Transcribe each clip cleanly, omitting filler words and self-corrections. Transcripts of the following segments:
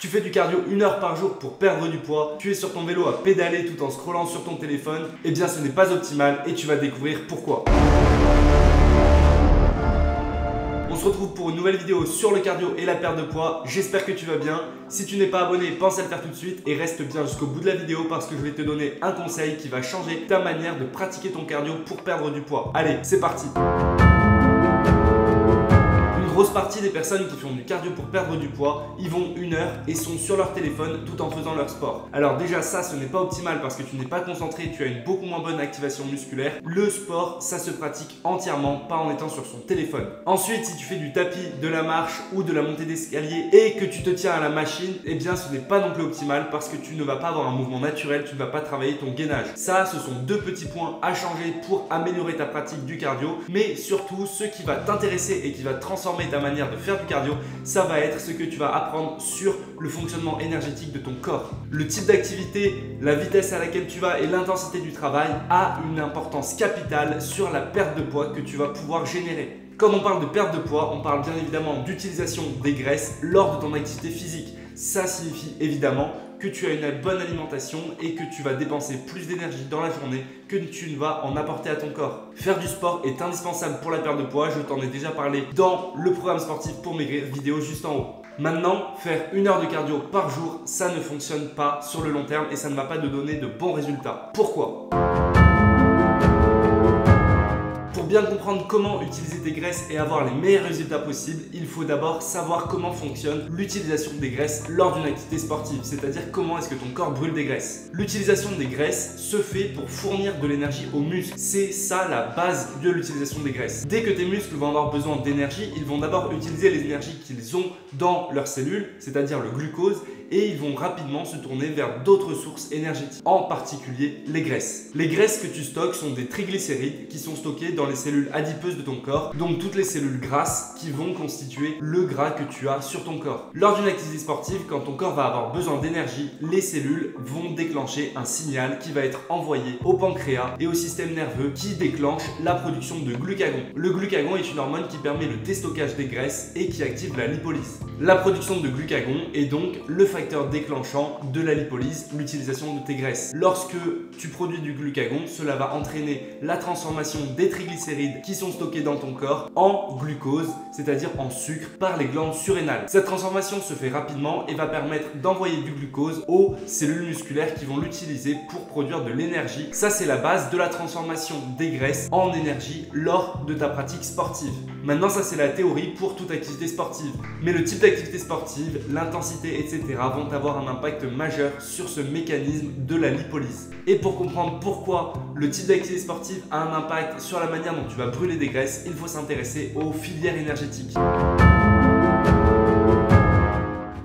Tu fais du cardio 1 heure par jour pour perdre du poids, tu es sur ton vélo à pédaler tout en scrollant sur ton téléphone, eh bien ce n'est pas optimal et tu vas découvrir pourquoi. On se retrouve pour une nouvelle vidéo sur le cardio et la perte de poids, j'espère que tu vas bien. Si tu n'es pas abonné, pense à le faire tout de suite et reste bien jusqu'au bout de la vidéo parce que je vais te donner un conseil qui va changer ta manière de pratiquer ton cardio pour perdre du poids. Allez, c'est parti! Une grosse partie des personnes qui font du cardio pour perdre du poids, ils vont 1 heure et sont sur leur téléphone tout en faisant leur sport. Alors déjà ça, ce n'est pas optimal parce que tu n'es pas concentré, tu as une beaucoup moins bonne activation musculaire. Le sport, ça se pratique entièrement, pas en étant sur son téléphone. Ensuite, si tu fais du tapis, de la marche ou de la montée d'escalier et que tu te tiens à la machine, eh bien ce n'est pas non plus optimal parce que tu ne vas pas avoir un mouvement naturel, tu ne vas pas travailler ton gainage. Ça, ce sont deux petits points à changer pour améliorer ta pratique du cardio, mais surtout ce qui va t'intéresser et qui va transformer ta manière de faire du cardio, ça va être ce que tu vas apprendre sur le fonctionnement énergétique de ton corps. Le type d'activité, la vitesse à laquelle tu vas et l'intensité du travail a une importance capitale sur la perte de poids que tu vas pouvoir générer. Quand on parle de perte de poids, on parle bien évidemment d'utilisation des graisses lors de ton activité physique. Ça signifie évidemment que tu as une bonne alimentation et que tu vas dépenser plus d'énergie dans la journée que tu ne vas en apporter à ton corps. Faire du sport est indispensable pour la perte de poids, je t'en ai déjà parlé dans le programme sportif pour maigrir, vidéo juste en haut. Maintenant, faire 1 heure de cardio par jour, ça ne fonctionne pas sur le long terme et ça ne va pas te donner de bons résultats. Pourquoi ? Pour bien comprendre comment utiliser tes graisses et avoir les meilleurs résultats possibles, il faut d'abord savoir comment fonctionne l'utilisation des graisses lors d'une activité sportive, c'est-à-dire comment est-ce que ton corps brûle des graisses. L'utilisation des graisses se fait pour fournir de l'énergie aux muscles. C'est ça la base de l'utilisation des graisses. Dès que tes muscles vont avoir besoin d'énergie, ils vont d'abord utiliser l'énergie qu'ils ont dans leurs cellules, c'est-à-dire le glucose, et ils vont rapidement se tourner vers d'autres sources énergétiques, en particulier les graisses. Les graisses que tu stockes sont des triglycérides qui sont stockés dans les cellules adipeuses de ton corps, donc toutes les cellules grasses qui vont constituer le gras que tu as sur ton corps. Lors d'une activité sportive, quand ton corps va avoir besoin d'énergie, les cellules vont déclencher un signal qui va être envoyé au pancréas et au système nerveux qui déclenche la production de glucagon. Le glucagon est une hormone qui permet le déstockage des graisses et qui active la lipolyse. La production de glucagon est donc le facteur déclenchant de la lipolyse, l'utilisation de tes graisses. Lorsque tu produis du glucagon, cela va entraîner la transformation des triglycérides qui sont stockés dans ton corps en glucose, c'est-à-dire en sucre, par les glandes surrénales. Cette transformation se fait rapidement et va permettre d'envoyer du glucose aux cellules musculaires qui vont l'utiliser pour produire de l'énergie. Ça, c'est la base de la transformation des graisses en énergie lors de ta pratique sportive. Maintenant, ça, c'est la théorie pour toute activité sportive. Mais le type d'activité sportive, l'intensité, etc. vont avoir un impact majeur sur ce mécanisme de la lipolyse. Et pour comprendre pourquoi le type d'activité sportive a un impact sur la manière dont tu vas brûler des graisses, il faut s'intéresser aux filières énergétiques.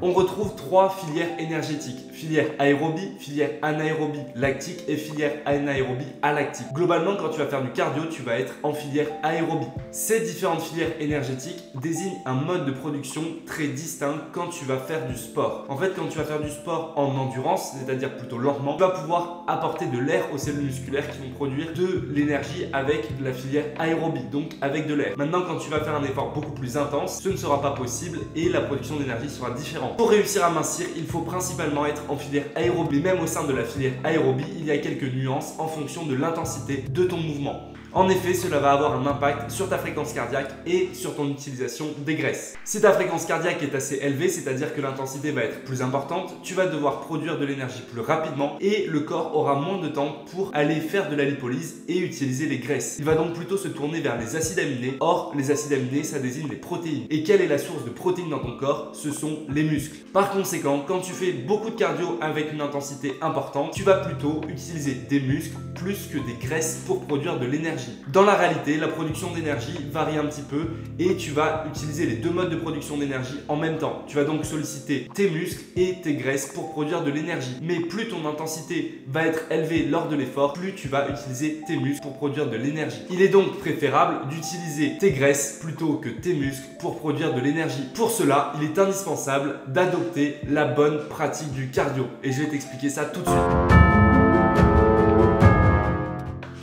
On retrouve 3 filières énergétiques. Filière aérobie, filière anaérobie lactique et filière anaérobie alactique. Globalement, quand tu vas faire du cardio, tu vas être en filière aérobie. Ces différentes filières énergétiques désignent un mode de production très distinct quand tu vas faire du sport. En fait, quand tu vas faire du sport en endurance, c'est-à-dire plutôt lentement, tu vas pouvoir apporter de l'air aux cellules musculaires qui vont produire de l'énergie avec la filière aérobie, donc avec de l'air. Maintenant, quand tu vas faire un effort beaucoup plus intense, ce ne sera pas possible et la production d'énergie sera différente. Pour réussir à mincir, il faut principalement être en filière aérobie. Même au sein de la filière aérobie, il y a quelques nuances en fonction de l'intensité de ton mouvement. En effet, cela va avoir un impact sur ta fréquence cardiaque et sur ton utilisation des graisses. Si ta fréquence cardiaque est assez élevée, c'est-à-dire que l'intensité va être plus importante, tu vas devoir produire de l'énergie plus rapidement et le corps aura moins de temps pour aller faire de la lipolyse et utiliser les graisses. Il va donc plutôt se tourner vers les acides aminés. Or, les acides aminés, ça désigne les protéines. Et quelle est la source de protéines dans ton corps? Ce sont les muscles. Par conséquent, quand tu fais beaucoup de cardio avec une intensité importante, tu vas plutôt utiliser des muscles plus que des graisses pour produire de l'énergie. Dans la réalité, la production d'énergie varie un petit peu et tu vas utiliser les deux modes de production d'énergie en même temps. Tu vas donc solliciter tes muscles et tes graisses pour produire de l'énergie. Mais plus ton intensité va être élevée lors de l'effort, plus tu vas utiliser tes muscles pour produire de l'énergie. Il est donc préférable d'utiliser tes graisses plutôt que tes muscles pour produire de l'énergie. Pour cela, il est indispensable d'adopter la bonne pratique du cardio. Et je vais t'expliquer ça tout de suite.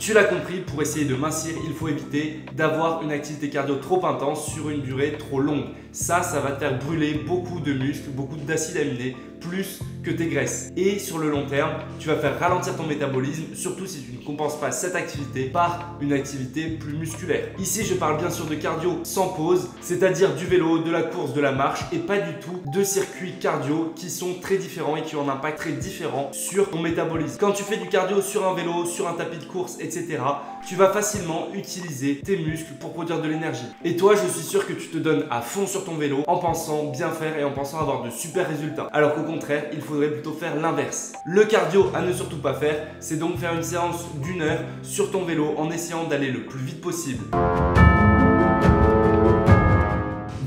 Tu l'as compris, pour essayer de mincir, il faut éviter d'avoir une activité cardio trop intense sur une durée trop longue. Ça va te faire brûler beaucoup de muscles, beaucoup d'acides aminés, plus que tes graisses. Et sur le long terme, tu vas faire ralentir ton métabolisme, surtout si tu ne compenses pas cette activité par une activité plus musculaire. Ici, je parle bien sûr de cardio sans pause, c'est-à-dire du vélo, de la course, de la marche et pas du tout de circuits cardio qui sont très différents et qui ont un impact très différent sur ton métabolisme. Quand tu fais du cardio sur un vélo, sur un tapis de course, etc., tu vas facilement utiliser tes muscles pour produire de l'énergie. Et toi, je suis sûr que tu te donnes à fond sur ton vélo en pensant bien faire et en pensant avoir de super résultats. Alors qu'au contraire, il faudrait plutôt faire l'inverse. Le cardio à ne surtout pas faire, c'est donc faire une séance d'1 heure sur ton vélo en essayant d'aller le plus vite possible.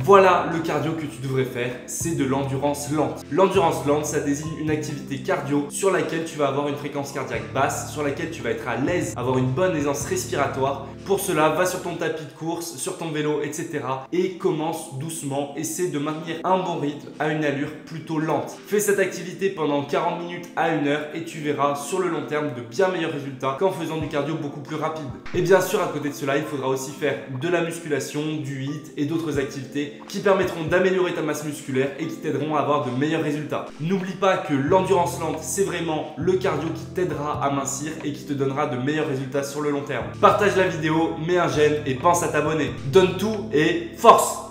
Voilà le cardio que tu devrais faire, c'est de l'endurance lente. L'endurance lente, ça désigne une activité cardio sur laquelle tu vas avoir une fréquence cardiaque basse, sur laquelle tu vas être à l'aise, avoir une bonne aisance respiratoire. Pour cela, va sur ton tapis de course, sur ton vélo, etc. et commence doucement. Essaie de maintenir un bon rythme à une allure plutôt lente. Fais cette activité pendant 40 minutes à 1 heure et tu verras sur le long terme de bien meilleurs résultats qu'en faisant du cardio beaucoup plus rapide. Et bien sûr, à côté de cela, il faudra aussi faire de la musculation, du HIIT et d'autres activités qui permettront d'améliorer ta masse musculaire et qui t'aideront à avoir de meilleurs résultats. N'oublie pas que l'endurance lente, c'est vraiment le cardio qui t'aidera à mincir et qui te donnera de meilleurs résultats sur le long terme. Partage la vidéo, mets un j'aime et pense à t'abonner. Donne tout et force!